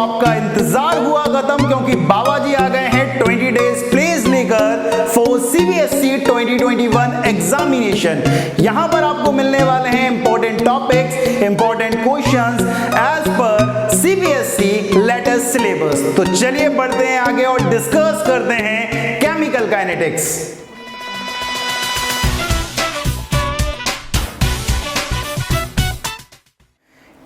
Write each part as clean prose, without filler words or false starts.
आपका इंतजार हुआ खत्म, क्योंकि बाबा जी आ गए हैं 20 डेज प्लीज लेकर फॉर सीबीएसई 2021 एग्जामिनेशन। यहां पर आपको मिलने वाले हैं important topics, important questions as per CBSE latest syllabus. तो चलिए बढ़ते हैं आगे और डिस्कस करते हैं केमिकल काइनेटिक्स।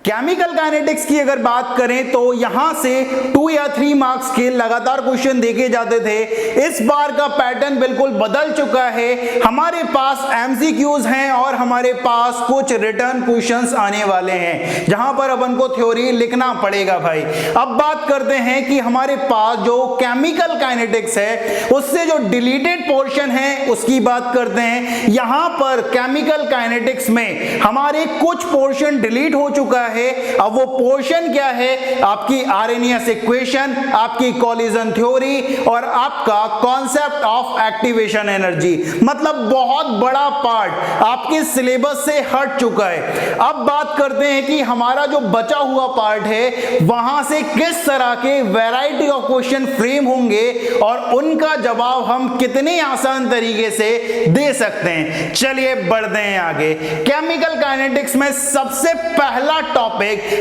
केमिकल काइनेटिक्स की अगर बात करें तो यहां से 2 या 3 मार्क्स के लगातार क्वेश्चन देखे जाते थे। इस बार का पैटर्न बिल्कुल बदल चुका है। हमारे पास एमसीक्यूज हैं और हमारे पास कुछ रिटर्न क्वेश्चंस आने वाले हैं, जहां पर अपन को थ्योरी लिखना पड़ेगा भाई। अब बात करते हैं कि हमारे पास जो केमिकल काइनेटिक्स है उससे जो डिलीटेड पोर्शन है उसकी बात करते हैं। यहां पर केमिकल काइनेटिक्स में हमारे कुछ पोर्शन डिलीट हो चुका है। अब वो पोर्शन क्या है? आपकी आरएनएस इक्वेशन, आपकी कोलिजन थ्योरी और आपका कॉन्सेप्ट ऑफ एक्टिवेशन एनर्जी। मतलब बहुत बड़ा पार्ट आपके सिलेबस से हट चुका है। अब बात करते हैं कि हमारा जो बचा हुआ पार्ट है वहां से किस तरह के वैरायटी ऑफ क्वेश्चन फ्रेम होंगे और उनका जवाब हम कितने आसान तरीके से दे सकते हैं। चलिए बढ़ते हैं आगे। केमिकल काइनेटिक्स में सबसे पहला टॉपिक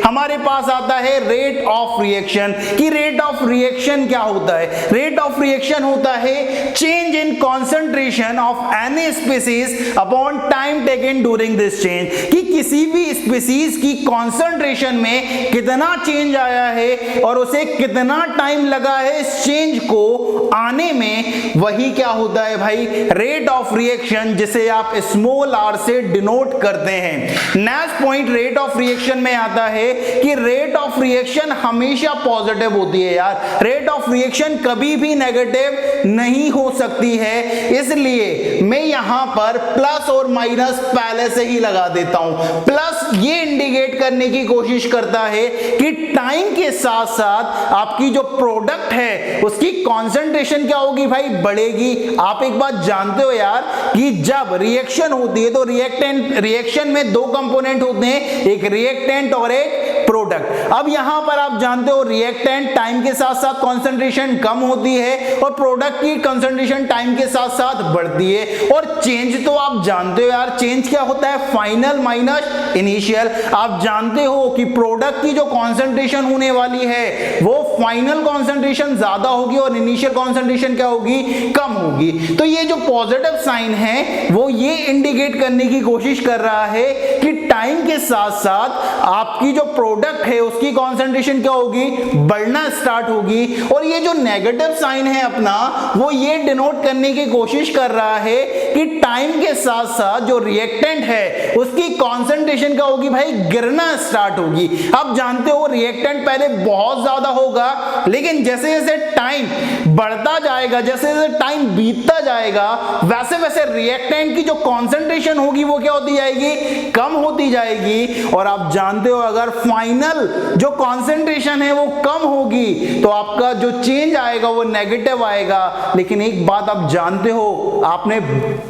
हमारे पास आता है रेट ऑफ रिएक्शन। कि रेट ऑफ रिएक्शन क्या होता है? रेट ऑफ रिएक्शन होता है change in concentration of any species upon time taken during this change. कि किसी भी स्पीसीज की कंसंट्रेशन में कितना चेंज आया है और उसे कितना टाइम लगा है इस चेंज को आने में, वही क्या होता है भाई? रेट ऑफ रिएक्शन, जिसे आप स्मॉल आर से डिनोट करते हैं। Next point rate of reaction में आता है कि रेट ऑफ रिएक्शन हमेशा पॉजिटिव होती है यार। रेट ऑफ रिएक्शन कभी भी नेगेटिव नहीं हो सकती है, इसलिए मैं यहां पर प्लस और माइनस पहले से ही लगा देता हूं। प्लस ये इंडिकेट करने की कोशिश करता है कि टाइम के साथ साथ आपकी जो प्रोडक्ट है उसकी कॉन्सेंट्रेशन क्या होगी भाई? बढ़ेगी। आप एक बात जानते हो यार कि जब रिएक्शन होती है तो रिएक्शन में 2 कंपोनेंट होते हैं, एक रिएक्टेंट और एक प्रोडक्ट। अब यहां पर आप जानते हो रिएक्टेंट टाइम के साथ साथ कंसंट्रेशन कम होती है और प्रोडक्ट की कंसंट्रेशन टाइम के साथ साथ बढ़ती है। और चेंज तो आप जानते हो यार, चेंज क्या होता है? Final minus initial. आप जानते हो कि प्रोडक्ट की जो कंसंट्रेशन होने वाली है वो फाइनल कंसंट्रेशन ज्यादा होगी और इनिशियल कंसंट्रेशन क्या होगी? कम होगी। तो ये जो पॉजिटिव साइन है वो ये इंडिकेट करने की कोशिश कर रहा है कि टाइम के साथ साथ आपकी जो प्रोडक्ट है उसकी कंसंट्रेशन क्या होगी? बढ़ना स्टार्ट होगी। और ये जो नेगेटिव साइन है अपना, वो ये डिनोट करने की कोशिश कर रहा है कि टाइम के साथ साथ जो रिएक्टेंट है उसकी कंसंट्रेशन क्या होगी भाई? गिरना स्टार्ट होगी। आप जानते हो रिएक्टेंट पहले बहुत ज्यादा होगा, लेकिन जैसे जैसे टाइम बढ़ता जाएगा, जैसे जैसे टाइम बीतता जाएगा, वैसे वैसे रिएक्टेंट की जो कंसंट्रेशन होगी वो क्या होती जाएगी? कम होती जाएगी। और आप जानते हो अगर फाइनल जो कंसंट्रेशन है वो कम होगी तो आपका जो चेंज आएगा वो नेगेटिव आएगा। लेकिन एक बात आप जानते हो, आपने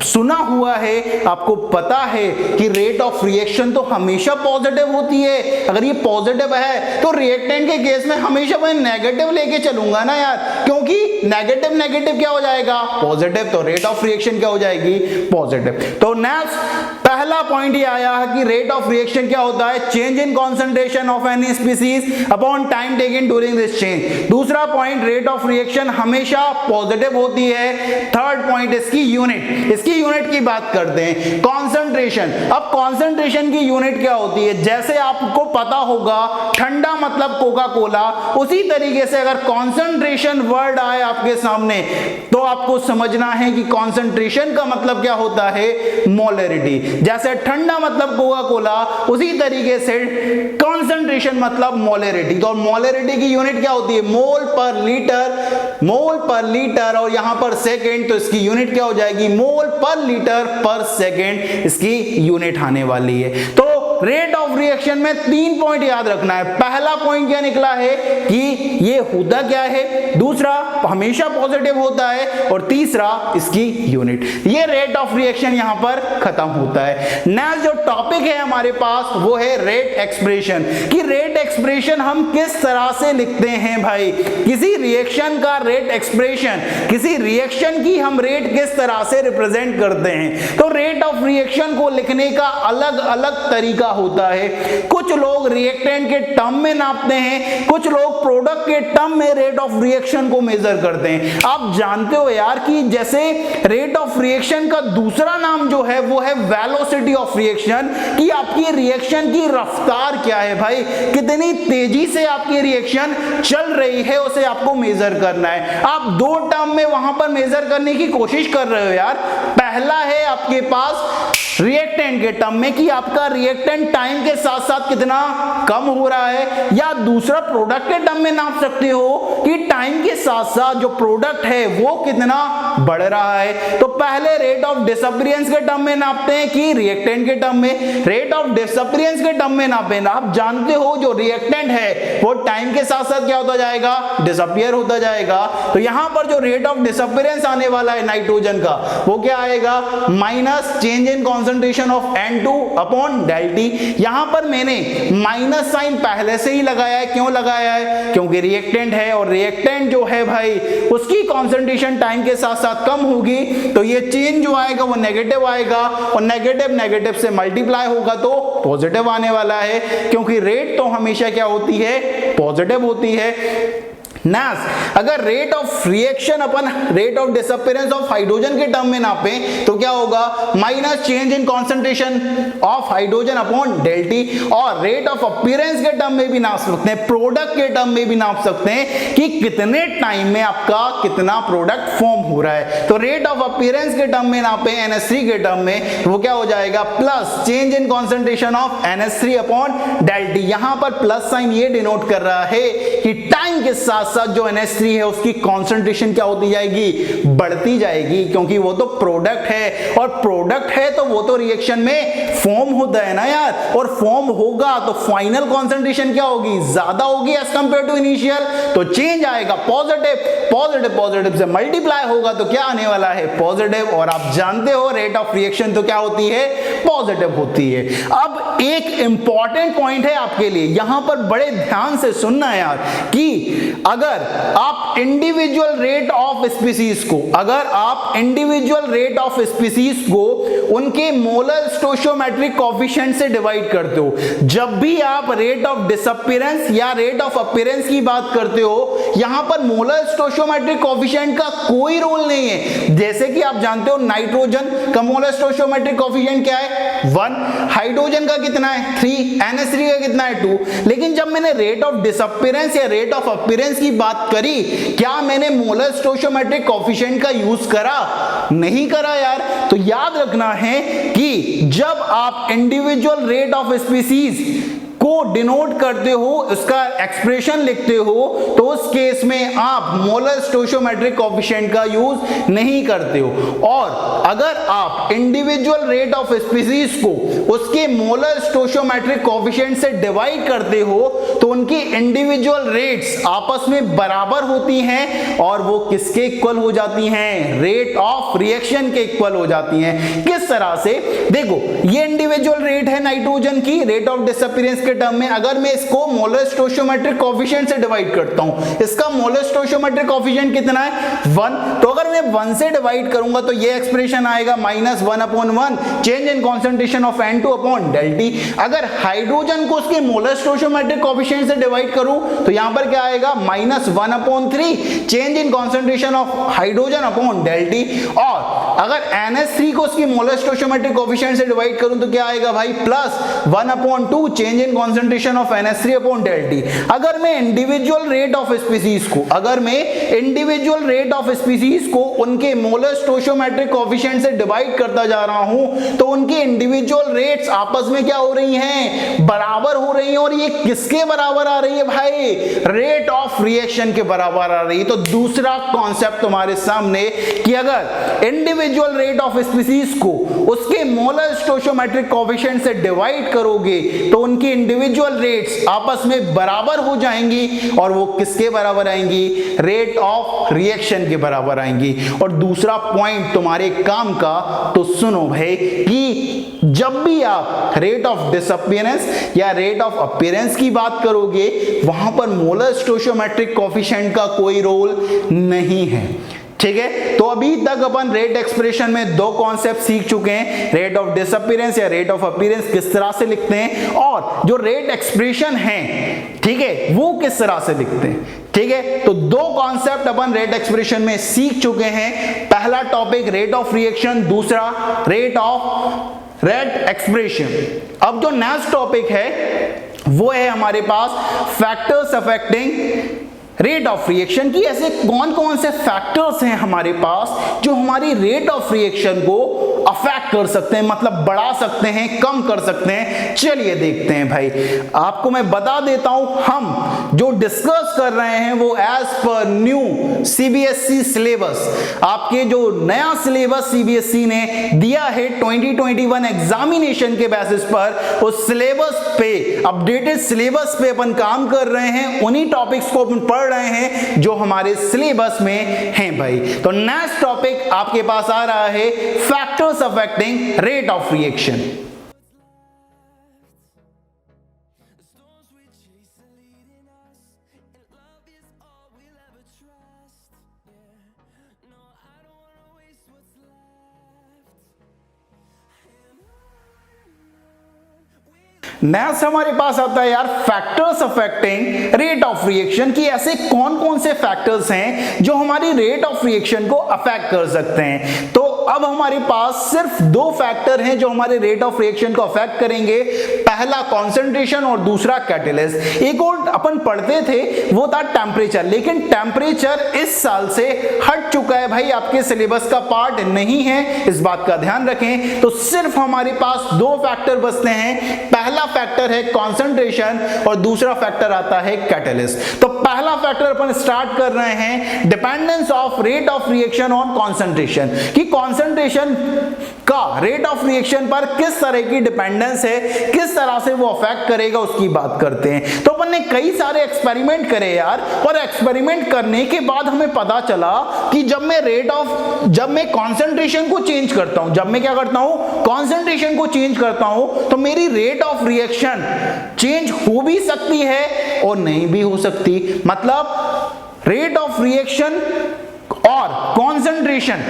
सुना हुआ है, आपको पता है कि रेट ऑफ रिएक्शन तो हमेशा पॉजिटिव होती है। अगर ये पॉजिटिव है तो रिएक्टेंट के केस में हमेशा मैं नेगेटिव लेके चलूंगा ना यार, क्योंकि नेगेटिव नेगेटिव क्या हो जाएगा? पॉजिटिव। तो रेट ऑफ रिएक्शन क्या हो जाएगी? पॉजिटिव। तो नेक्स्ट पहला पॉइंट ये आया है कि रेट ऑफ रिएक्शन क्या होता है? Change in concentration of any species upon time taken during this change. दूसरा पॉइंट रेट ऑफ रिएक्शन हमेशा पॉजिटिव होती है। थर्ड पॉइंट इसकी यूनिट की बात करते हैं, कंसंट्रेशन। अब कंसंट्रेशन की यूनिट क्या होती है? जैसे आपको पता होगा ठंडा मतलब कोका कोला, उसी तरीके से अगर कंसंट्रेशन वर्ड आए आपके सामने तो आपको समझना है कि कंसंट्रेशन का मतलब क्या होता है? मोलरिटी। जैसे ठंडा मतलब कोका कोला, उसी तरीके से कंसंट्रेशन मतलब मोलरिटी। तो मोलरिटी की यूनिट क्या होती है? मोल पर लीटर और यहां पर सेकंड, तो इसकी यूनिट क्या हो जाएगी? मोल पर लीटर पर सेकंड इसकी यूनिट आने वाली है। तो रेट ऑफ रिएक्शन में 3 पॉइंट याद रखना है। पहला पॉइंट क्या निकला है कि ये होता क्या है, दूसरा हमेशा पॉजिटिव होता है, और तीसरा इसकी यूनिट। ये रेट ऑफ रिएक्शन यहां पर खत्म होता है। नेक्स्ट जो टॉपिक है हमारे पास वो है रेट एक्सप्रेशन, कि रेट एक्सप्रेशन हम किस तरह से लिखते हैं भाई। किसी रिएक्शन का रेट एक्सप्रेशन, किसी रिएक्शन की हम रेट किस तरह से रिप्रेजेंट करते हैं। तो रेट ऑफ रिएक्शन को लिखने का अलग अलग तरीका होता है। कुछ लोग रिएक्टेंट के टर्म में नापते हैं, कुछ लोग प्रोडक्ट के टर्म में रेट ऑफ रिएक्शन को मेजर करते हैं। आप जानते हो यार कि जैसे रेट ऑफ रिएक्शन का दूसरा नाम जो है वो है वेलोसिटी ऑफ रिएक्शन, कि आपकी रिएक्शन की रफ्तार क्या है भाई, कितनी तेजी से आपकी रिएक्शन चल रही है उसे आपको मेजर करना है। आप दो टर्म में वहां पर मेजर करने की कोशिश कर रहे हो यार। पहला है आपके पास रिएक्टेंट के टर्म में कि आपका रिएक्टेंट टाइम के साथ साथ कितना कम हो रहा है, या दूसरा प्रोडक्ट के टर्म में नाप सकते हो कि टाइम के साथ साथ जो प्रोडक्ट है वो कितना बढ़ रहा है। तो पहले रेट ऑफ डिसअपीयरेंस के टर्म में नापते हैं कि रिएक्टेंट के टर्म में। रेट ऑफ डिसअपीयरेंस के टर्म में नापें, आप जानते हो जो रिएक्टेंट है वो टाइम के साथ साथ क्या होता जाएगा, डिसअपीयर होता जाएगा। तो यहां पर जो रेट ऑफ डिसअपीयरेंस आने वाला है नाइट्रोजन का वो क्या आएगा, minus change in concentration of N2 upon del T। यहां पर मैंने माइनस साइन पहले से ही लगाया है। क्यों लगाया है, क्योंकि रिएक्टेंट है, और रिएक्टेंट जो है भाई उसकी कॉन्सेंट्रेशन टाइम के साथ साथ कम होगी, तो ये चेंज जो आएगा वो नेगेटिव आएगा, और नेगेटिव नेगेटिव से मल्टीप्लाई होगा तो पॉजिटिव आने वाला है, क्योंकि रेट तो हमेशा क्या होती है, पॉजिटिव होती है। नेक्स्ट, अगर रेट ऑफ रिएक्शन अपन rate of disappearance of hydrogen के टर्म में नापें तो क्या होगा, minus change in concentration of hydrogen upon del T. और रेट ऑफ अपीयरेंस के टर्म में भी नाप सकते हैं, प्रोडक्ट के टर्म में भी नाप सकते हैं कि कितने टाइम में आपका कितना प्रोडक्ट फॉर्म हो रहा है। तो रेट ऑफ अपीयरेंस के टर्म में नापे NH3 के टर्म में, वो क्या हो जाएगा, plus change in concentration of NH3 upon del T. यहां पर प्लस साइन ये डिनोट कर रहा है कि टाइम के साथ साथ जो NH3 है उसकी कॉन्सेंट्रेशन क्या होती जाएगी, बढ़ती जाएगी, क्योंकि वो तो प्रोडक्ट है, और प्रोडक्ट है तो वो तो रिएक्शन में फॉर्म होता है ना यार, और फॉर्म होगा तो फाइनल कॉन्सेंट्रेशन क्या होगी, ज्यादा होगी एज कंपेयर टू इनिशियल, तो चेंज आएगा पॉजिटिव। पॉजिटिव पॉजिटिव से मल्टीप्लाई होगा तो क्या आने वाला है, पॉजिटिव। और आप जानते हो रेट ऑफ रिएक्शन तो क्या होती है, पॉजिटिव होती है। अब एक इंपॉर्टेंट पॉइंट है आपके लिए, यहां पर बड़े ध्यान से सुनना यार, कि अगर आप इंडिविजुअल रेट ऑफ स्पीसीज को, अगर आप इंडिविजुअल रेट ऑफ स्पीसीज को उनके मोलर स्टोइचियोमेट्रिक कोएफिशिएंट से डिवाइड करते हो, जब भी आप रेट ऑफ डिसअपीयरेंस या रेट ऑफ अपीयरेंस की बात करते हो, यहां पर मोलर स्टोइचियोमेट्रिक कोएफिशिएंट का कोई रोल नहीं है। जैसे कि आप जानते हो नाइट्रोजन का मोलर स्टोइचियोमेट्रिक कोएफिशिएंट क्या है, 1, हाइड्रोजन का कितना है 3, NH3 का कितना है 2। लेकिन जब मैंने रेट ऑफ डिसअपीयरेंस या रेट ऑफ अपीयरेंस की बात करी, क्या मैंने मोलर स्टोइचियोमेट्रिक कोएफिशिएंट का यूज करा, नहीं करा यार। तो याद रखना है कि जब आप इंडिविजुअल रेट ऑफ स्पीसीज को डिनोट करते हो, उसका एक्सप्रेशन लिखते हो, तो उस केस में आप मोलर स्टोइचियोमेट्रिक कोएफिशिएंट का यूज नहीं करते हो। और अगर आप इंडिविजुअल रेट ऑफ स्पीसीज को उसके मोलर स्टोइचियोमेट्रिक कोएफिशिएंट से डिवाइड करते हो, तो उनकी इंडिविजुअल रेट्स आपस में बराबर होती हैं, और वो किसके इक्वल हो जाती हैं, रेट ऑफ रिएक्शन के इक्वल हो जाती हैं। किस तरह से, देखो ये इंडिविजुअल रेट है नाइट्रोजन की, रेट ऑफ डिसअपीयरेंस टर्म में, अगर मैं इसको मोलर स्टोइचियोमेट्रिक कोएफिशिएंट से डिवाइड करता हूं, इसका मोलर स्टोइचियोमेट्रिक कोएफिशिएंट कितना है 1, तो अगर मैं 1 से डिवाइड करूंगा तो ये एक्सप्रेशन आएगा -1/1 change in concentration of N2 upon del T। अगर हाइड्रोजन को उसके मोलर स्टोइचियोमेट्रिक कोएफिशिएंट से डिवाइड करूं तो यहां पर क्या आएगा, -1/3 change in concentration of hydrogen upon del T। और अगर NH3 को उसकी मोलर स्टोइचियोमेट्रिक कोएफिशिएंट से डिवाइड करूं तो क्या आएगा भाई, +1/2 change in concentration of NH3 upon ΔT। अगर मैं इंडिविजुअल रेट ऑफ स्पीसीज को उनके मोलर स्टोइचोमेट्रिक कोएफिशिएंट से डिवाइड करता जा रहा हूं तो उनकी इंडिविजुअल रेट्स आपस में क्या हो रही हैं, बराबर हो रही हैं। और ये किसके बराबर आ रही है भाई, रेट ऑफ रिएक्शन के बराबर आ रही है। तो दूसरा कॉन्सेप्ट तुम्हारे सामने कि अगर इंडिविजुअल रेट ऑफ स्पीसीज को उसके मोलर स्टोइचोमेट्रिक कोएफिशिएंट से डिवाइड करोगे तो उनकी इंडिविजुअल रेट्स आपस में बराबर हो जाएंगी और वो किसके बराबर आएंगी, रेट ऑफ रिएक्शन के बराबर आएंगी। और दूसरा पॉइंट तुम्हारे काम का तो सुनो भाई कि जब भी आप रेट ऑफ डिसअपीयरेंस या रेट ऑफ अपीयरेंस की बात करोगे वहां पर मोलर स्टोइचोमेट्रिक कोएफिशिएंट का कोई रोल नहीं है। ठीक है, तो अभी तक अपन रेट एक्सप्रेशन में दो कॉन्सेप्ट सीख चुके हैं, रेट ऑफ डिसअपीयरेंस या रेट ऑफ अपीयरेंस किस तरह से लिखते हैं और जो रेट एक्सप्रेशन है, ठीक है, वो किस तरह से लिखते हैं। ठीक है, तो दो कॉन्सेप्ट अपन रेट एक्सप्रेशन में सीख चुके हैं। पहला टॉपिक रेट ऑफ रिएक्शन, दूसरा रेट ऑफ रेट एक्सप्रेशन। अब जो नेक्स्ट टॉपिक है वो है हमारे पास factors affecting rate of reaction की। ऐसे कौन कौन से फैक्टर्स हैं हमारे पास जो हमारी रेट ऑफ रिएक्शन को अफेक्ट कर सकते हैं, मतलब बढ़ा सकते हैं, कम कर सकते हैं। चलिए देखते हैं भाई, आपको मैं बता देता हूं, हम जो डिस्कस कर रहे हैं वो as per new CBSE syllabus, आपके जो नया सिलेबस CBSE ने दिया है 2021 एग्जामिनेशन के बेसिस पर, उस सिलेबस पे, अपडेटेड सिलेबस पे अपन काम कर रहे हैं। उन्हीं टॉपिक्स को अपन पढ़ रहे हैं जो हमारे सिलेबस में हैं भाई। तो नेक्स्ट टॉपिक आपके पास आ रहा है factors affecting rate of reaction. Next हमारे पास आता है यार factors affecting rate of reaction की। ऐसे कौन कौन से फैक्टर्स हैं जो हमारी रेट ऑफ रिएक्शन को अफेक्ट कर सकते हैं। तो अब हमारे पास सिर्फ दो फैक्टर हैं जो हमारे रेट ऑफ रिएक्शन को अफेक्ट करेंगे, पहला कॉन्सेंट्रेशन और दूसरा कैटलिस्ट। एक और अपन पढ़ते थे वो था टेम्परेचर, लेकिन टेम्परेचर इस साल से हट चुका है भाई, आपके सिलेबस का पार्ट नहीं है, इस बात का ध्यान रखें। तो सिर्फ हमारे पास दो फैक्टर बचते हैं, पहला फैक्टर है कॉन्सेंट्रेशन और दूसरा फैक्टर आता है कैटलिस्ट। तो पहला फैक्टर अपन स्टार्ट कर रहे हैं, dependence of rate of reaction on concentration, कि कॉन्सेंट्रेशन का रेट ऑफ रिएक्शन पर किस तरह की डिपेंडेंस है, किस तरह से वो अफेक्ट करेगा, उसकी बात करते हैं। तो अपन ने कई सारे एक्सपेरिमेंट करे यार, और एक्सपेरिमेंट करने के बाद हमें पता चला कि जब मैं कॉन्सेंट्रेशन को चेंज करता हूं, जब मैं क्या करता हूं, कॉन्सेंट्रेशन को चेंज करता हूं, तो मेरी रेट ऑफ रिएक्शन चेंज हो भी सकती है और नहीं भी हो सकती। मतलब रेट ऑफ रिएक्शन और कॉन्सेंट्रेशन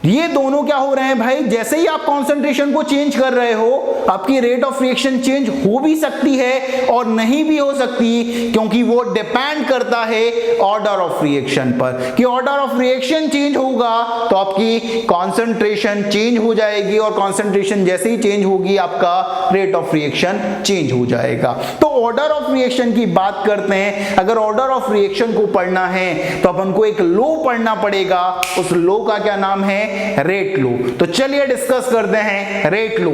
ये दोनों क्या हो रहे हैं भाई, जैसे ही आप कॉन्सेंट्रेशन को चेंज कर रहे हो आपकी रेट ऑफ रिएक्शन चेंज हो भी सकती है और नहीं भी हो सकती, क्योंकि वो डिपेंड करता है ऑर्डर ऑफ रिएक्शन पर, कि ऑर्डर ऑफ रिएक्शन चेंज होगा तो आपकी कॉन्सेंट्रेशन चेंज हो जाएगी, और कॉन्सेंट्रेशन जैसे ही चेंज होगी आपका रेट ऑफ रिएक्शन चेंज हो जाएगा। तो ऑर्डर ऑफ रिएक्शन की बात करते हैं। अगर ऑर्डर ऑफ रिएक्शन को पढ़ना है तो अपन को एक लॉ पढ़ना पड़ेगा, उस लॉ का क्या नाम है, रेट लॉ। तो चलिए डिस्कस करते हैं रेट लॉ।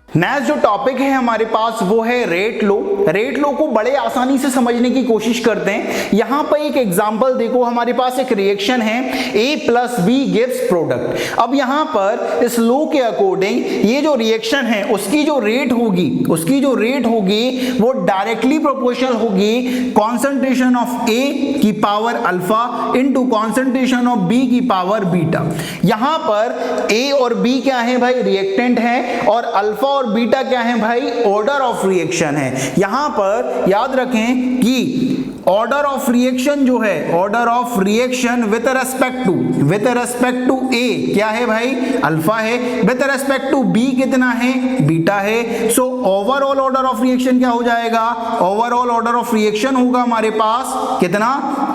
नेक्स्ट जो टॉपिक है हमारे पास वो है रेट लॉ। रेट लॉ को बड़े आसानी से समझने की कोशिश करते हैं। यहां पर एक एग्जांपल देखो, हमारे पास एक रिएक्शन है A + B गिव्स प्रोडक्ट। अब यहां पर इस लॉ के अकॉर्डिंग ये जो रिएक्शन है उसकी जो रेट होगी वो डायरेक्टली प्रोपोर्शनल होगी कॉन्सेंट्रेशन ऑफ A की power alpha into concentration of B की पावर बीटा। यहां पर A और B क्या है भाई, रिएक्टेंट है, और अल्फा और बीटा क्या है भाई, ऑर्डर ऑफ रिएक्शन है। यहां पर याद रखें कि ऑर्डर ऑफ रिएक्शन जो है, order of reaction with respect to A क्या है भाई, अल्फा है, विथ रेस्पेक्ट टू बी कितना है, बीटा है। So overall order of reaction क्या हो जाएगा, ओवरऑल ऑर्डर ऑफ रिएक्शन होगा हमारे पास कितना,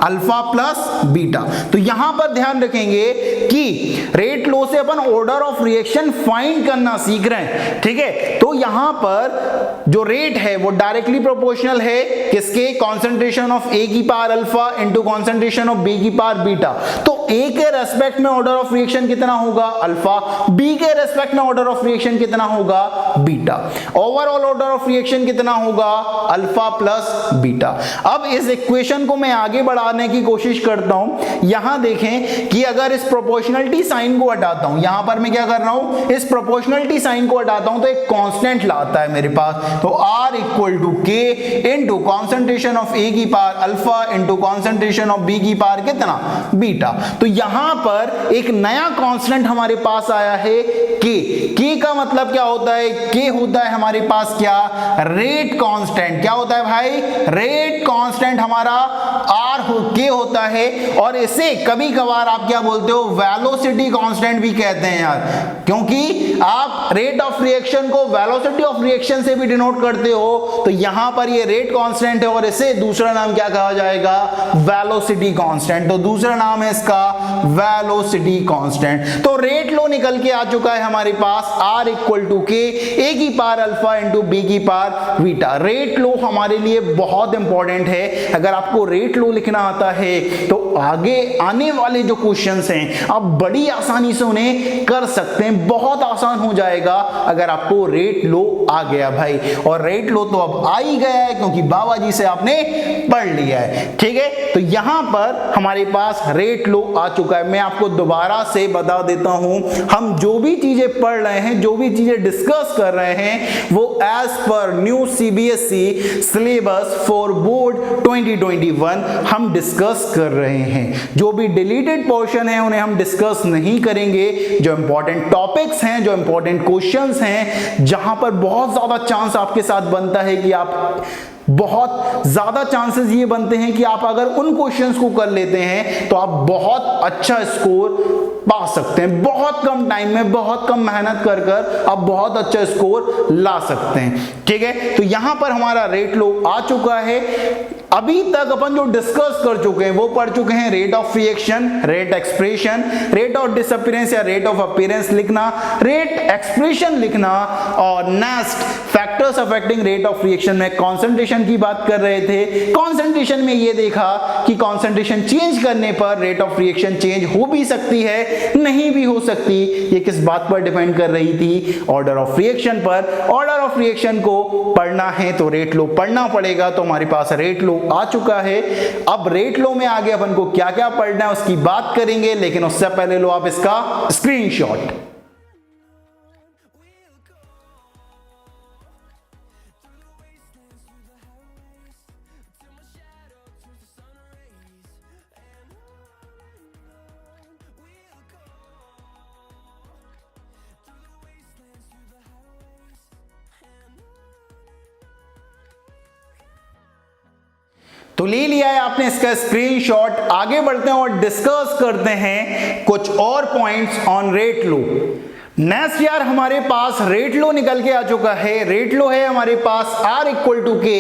अल्फा प्लस बीटा। तो यहां पर ध्यान रखेंगे कि रेट लॉ से अपन ऑर्डर ऑफ रिएक्शन फाइंड करना सीख रहे हैं, ठीक है। तो यहां पर जो रेट है वो डायरेक्टली प्रोपोर्शनल है किसके, कॉन्सेंट्रेशन ऑफ ए की power alpha into concentration of B की पावर बीटा। तो ए के रेस्पेक्ट में ऑर्डर ऑफ रिएक्शन कितना होगा, अल्फा, बी के रेस्पेक्ट में ऑर्डर ऑफ रिएक्शन कितना होगा, beta. Overall order of reaction कितना होगा, अल्फा प्लस बीटा। अब इस इक्वेशन को मैं आगे बढ़ाने की कोशिश करता हूं। यहां देखें कि अगर इस प्रोपोर्शनलिटी साइन को हटाता हूं, यहां पर मैं क्या कर रहा हूं, इस प्रोपोर्शनलिटी साइन को हटाता हूं तो एक कांस्टेंट लाता है मेरे पास। तो R इक्वल टू के इंटू कॉन्सेंट्रेशन ऑफ ए की power alpha into concentration of B की पावर कितना, बीटा। तो यहां पर एक नया कांस्टेंट हमारे पास आया है के का मतलब क्या होता है, के होता है हमारे पास क्या, रेट कांस्टेंट। क्या होता है भाई, रेट कांस्टेंट हमारा R के होता है, और इसे कभी कभार आप क्या बोलते हो, वेलोसिटी कांस्टेंट भी कहते हैं यार, क्योंकि आप रेट ऑफ रिएक्शन को वेलोसिटी ऑफ रिएक्शन से भी डिनोट करते हो। तो यहां पर ये रेट कांस्टेंट है और इसे दूसरा नाम क्या कहा जाएगा, वेलोसिटी कांस्टेंट। तो दूसरा नाम है इसका वेलोसिटी कांस्टेंट। तो रेट लो निकल के आ चुका है हमारे पास, R इक्वल टू के ए की पावर अल्फा इंटू बी की पावर बीटा। रेट लो हमारे लिए बहुत इंपॉर्टेंट है। अगर आपको रेट लो लिखना आता है तो आगे आने वाले जो क्वेश्चंस हैं आप बड़ी आसानी से उन्हें कर सकते हैं, बहुत आसान हो जाएगा अगर आपको रेट लो आ गया भाई। और रेट लो तो अब आ ही गया है क्योंकि बाबा जी से आपने पढ़ लिया है, ठीक है। तो यहां पर हमारे पास रेट लो आ चुका है। मैं आपको दोबारा से बता देता हूं, हम जो भी चीजें पढ़ रहे हैं, जो भी चीजें डिस्कस कर रहे हैं, वो as per new CBSE syllabus for board 2021 हम डिस्कस कर रहे हैं। जो भी डिलीटेड पोर्शन है उन्हें हम डिस्कस नहीं करेंगे। जो इंपॉर्टेंट टॉपिक्स हैं, जो इंपॉर्टेंट क्वेश्चंस हैं, जहां पर बहुत ज्यादा चांस आपके साथ बनता है कि आप, बहुत ज्यादा चांसेस ये बनते हैं कि आप अगर उन क्वेश्चंस को कर लेते हैं तो आप बहुत अच्छा स्कोर पा सकते हैं। बहुत कम टाइम में, बहुत कम मेहनत कर कर आप बहुत अच्छा स्कोर ला सकते हैं, ठीक है। तो यहां पर हमारा रेट लो आ चुका है। अभी तक अपन जो डिस्कस कर चुके हैं वो पढ़ चुके हैं rate of reaction, rate expression, rate of disappearance या रेट ऑफ अपीयरेंस लिखना, रेट एक्सप्रेशन लिखना, और next factors affecting rate of reaction में कॉन्सेंट्रेशन की बात कर रहे थे। कॉन्सेंट्रेशन में ये देखा कि कॉन्सेंट्रेशन चेंज करने पर रेट ऑफ रिएक्शन चेंज हो भी सकती है, नहीं भी हो सकती। ये किस बात पर डिपेंड कर रही थी, ऑर्डर ऑफ रिएक्शन पर। ऑर्डर ऑफ रिएक्शन को पढ़ना है तो रेट लो पढ़ना पड़ेगा। तो हमारे पास रेट लो आ चुका है। अब रेट लो में आगे अपन को क्या क्या पढ़ना है उसकी बात करेंगे, लेकिन उससे पहले लो आप इसका स्क्रीनशॉट। तो ले लिया है आपने इसका स्क्रीनशॉट। आगे बढ़ते हैं और डिस्कस करते हैं कुछ और points on rate low. Next यार हमारे पास रेट लो निकल के आ चुका है। रेट लो है हमारे पास R इक्वल टू के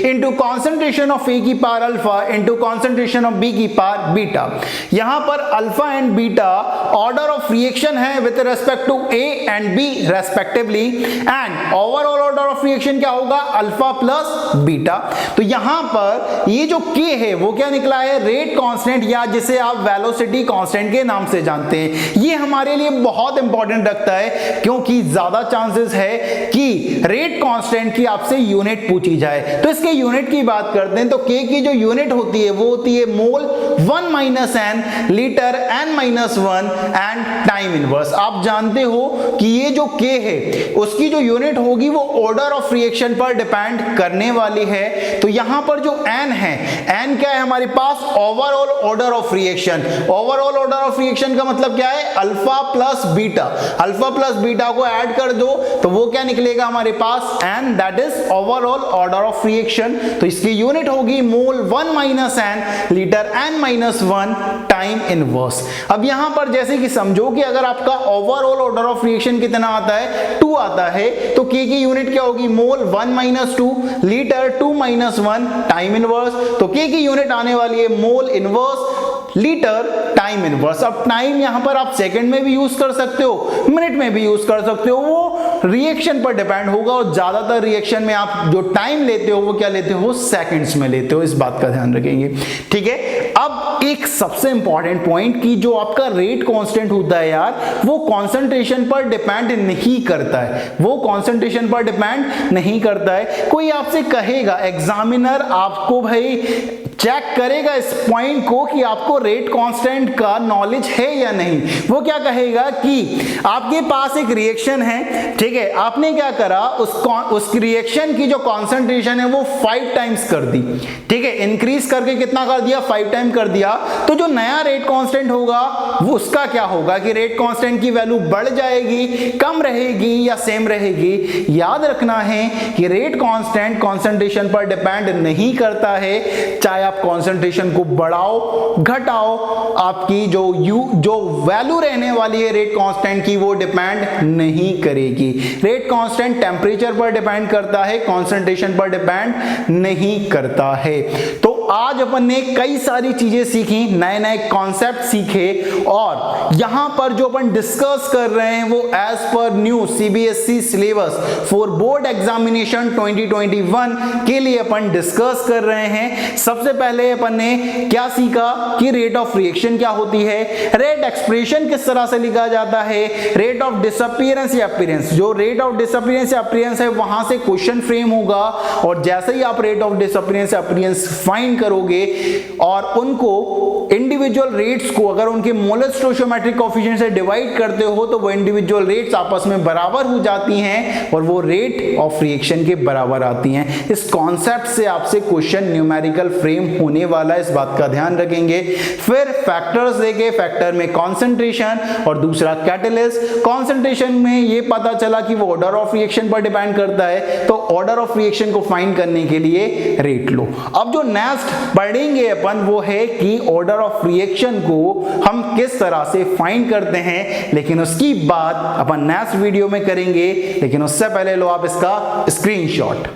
इंटू कॉन्सेंट्रेशन ऑफ ए की power alpha into concentration of B की पावर बीटा। यहां पर alpha and beta order of reaction है with respect to A and B respectively, and overall order of reaction क्या होगा, alpha plus beta. तो यहां पर ये जो के है वो क्या निकला है, रेट कांस्टेंट, या जिसे आप वेलोसिटी कांस्टेंट के नाम से जानते हैं। ये हमारे लिए बहुत इंपॉर्टेंट है क्योंकि ज्यादा चांसेस है कि रेट कांस्टेंट की आपसे यूनिट पूछी जाए। तो इसके यूनिट की बात करते हैं तो के की जो यूनिट होती है वो होती है mole, 1 minus N, litre, n minus 1 and time inverse. आप जानते हो कि ये जो के है उसकी जो यूनिट होगी वो ऑर्डर ऑफ रिएक्शन पर डिपेंड करने वाली है। तो यहां पर जो n है, n क्या है हमारे पास, overall order of reaction. Overall order of reaction का मतलब क्या है, alpha plus beta. Alpha plus beta को ऐड कर दो तो वो क्या निकलेगा हमारे पास, n, that is overall order of reaction. तो इसकी यूनिट होगी mole 1 minus n, litre n minus 1 time inverse. अब यहां पर जैसे कि समझो कि अगर आपका ओवरऑल ऑर्डर ऑफ रिएक्शन कितना आता है, 2 आता है, तो k की यूनिट क्या होगी, mole 1 minus 2, litre 2 minus 1 time inverse. तो k की यूनिट आने वाली है mole inverse litre time inverse. अब टाइम यहां पर आप सेकंड में भी यूज कर सकते हो, मिनट में भी यूज कर सकते हो, वो रिएक्शन पर डिपेंड होगा। और ज्यादातर रिएक्शन में आप जो टाइम लेते हो वो क्या लेते हो, सेकंड्स में लेते हो, इस बात का ध्यान रखेंगे। ठीक है, अब एक सबसे इंपॉर्टेंट पॉइंट कि जो आपका रेट कांस्टेंट होता है यार, वो कंसंट्रेशन पर डिपेंड नहीं करता है, वो कंसंट्रेशन पर डिपेंड नहीं करता है। कोई आपसे कहेगा, एग्जामिनर आपको भाई चेक करेगा इस पॉइंट को कि आपको रेट कांस्टेंट का नॉलेज है या नहीं। वो क्या कहेगा कि आपके पास एक रिएक्शन है, ठीक है, आपने क्या करा, उस रिएक्शन की जो कॉन्सेंट्रेशन है वो 5 टाइम्स कर दी, ठीक है, इंक्रीज करके कितना कर दिया, 5 टाइम कर दिया। तो जो नया रेट कांस्टेंट होगा वो उसका क्या होगा कि रेट कांस्टेंट की वैल्यू बढ़ जाएगी, कम रहेगी या सेम रहेगी। याद रखना है कि रेट कांस्टेंट कॉन्सेंट्रेशन पर डिपेंड नहीं करता है, चाहे आप कॉन्सेंट्रेशन को बढ़ाओ घटाओ, आपकी जो वैल्यू रहने वाली है रेट कांस्टेंट की वो डिपेंड नहीं करेगी। रेट कांस्टेंट टेम्परेचर पर डिपेंड करता है, कॉन्सेंट्रेशन पर डिपेंड नहीं करता है। तो आज अपन ने कई सारी चीजें सीखी, नए नए कॉन्सेप्ट सीखे, और यहां पर जो अपन डिस्कस कर रहे हैं वो as per new CBSE syllabus for board examination 2021 के लिए अपन डिस्कस कर रहे हैं। सबसे पहले अपन ने क्या सीखा कि रेट ऑफ रिएक्शन क्या होती है, रेट एक्सप्रेशन किस तरह से लिखा जाता है, रेट ऑफ डिसअपीयरेंस या अपीयरेंस, जो रेट ऑफ डिसअपीयरेंस या अपीयरेंस है वहां से क्वेश्चन फ्रेम होगा, और जैसे ही आप रेट ऑफ डिसअपीयरेंस या अपीयरेंस फाइंड करोगे और उनको इंडिविजुअल रेट्स को अगर उनके मोलर स्टोइचियोमेट्रिक कोएफिशिएंट से डिवाइड करते हो तो वो इंडिविजुअल रेट्स आपस में बराबर हो जाती हैं और वो रेट ऑफ रिएक्शन के बराबर आती हैं। इस कॉन्सेप्ट से आपसे क्वेश्चन न्यूमेरिकल फ्रेम होने वाला है, इस बात का ध्यान रखेंगे। फिर फैक्टर्स देखे, फैक्टर में कॉन्सेंट्रेशन और दूसरा कैटलिस्ट। कॉन्सेंट्रेशन में ये पता चला कि वो ऑर्डर ऑफ रिएक्शन पर डिपेंड करता है, तो ऑर्डर ऑफ रिएक्शन को फाइंड करने के लिए रेट लो। अब जो नेक्स्ट पढ़ेंगे अपन वो है कि ऑर्डर ऑफ रिएक्शन को हम किस तरह से फाइंड करते हैं, लेकिन उसकी बात अपन नेक्स्ट वीडियो में करेंगे। लेकिन उससे पहले लो आप इसका स्क्रीनशॉट।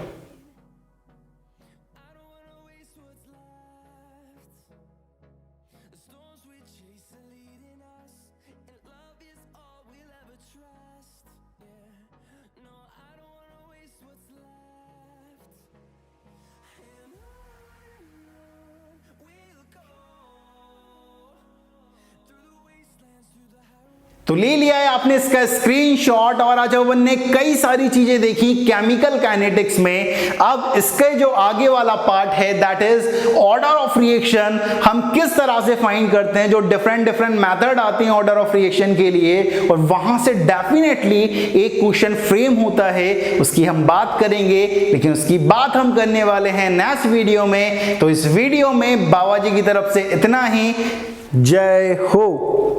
तो ले लिया है आपने इसका स्क्रीनशॉट, और आज अपन ने कई सारी चीजें देखी केमिकल काइनेटिक्स में। अब इसके जो आगे वाला पार्ट है that is order of reaction, हम किस तरह से फाइंड करते हैं, जो डिफरेंट मेथड आते हैं ऑर्डर ऑफ रिएक्शन के लिए, और वहां से डेफिनेटली एक क्वेश्चन फ्रेम होता है, उसकी हम बात करेंगे। लेकिन उसकी बात हम करने वाले हैं नेक्स्ट वीडियो में। तो इस वीडियो में बाबा जी की तरफ से इतना ही। जय हो।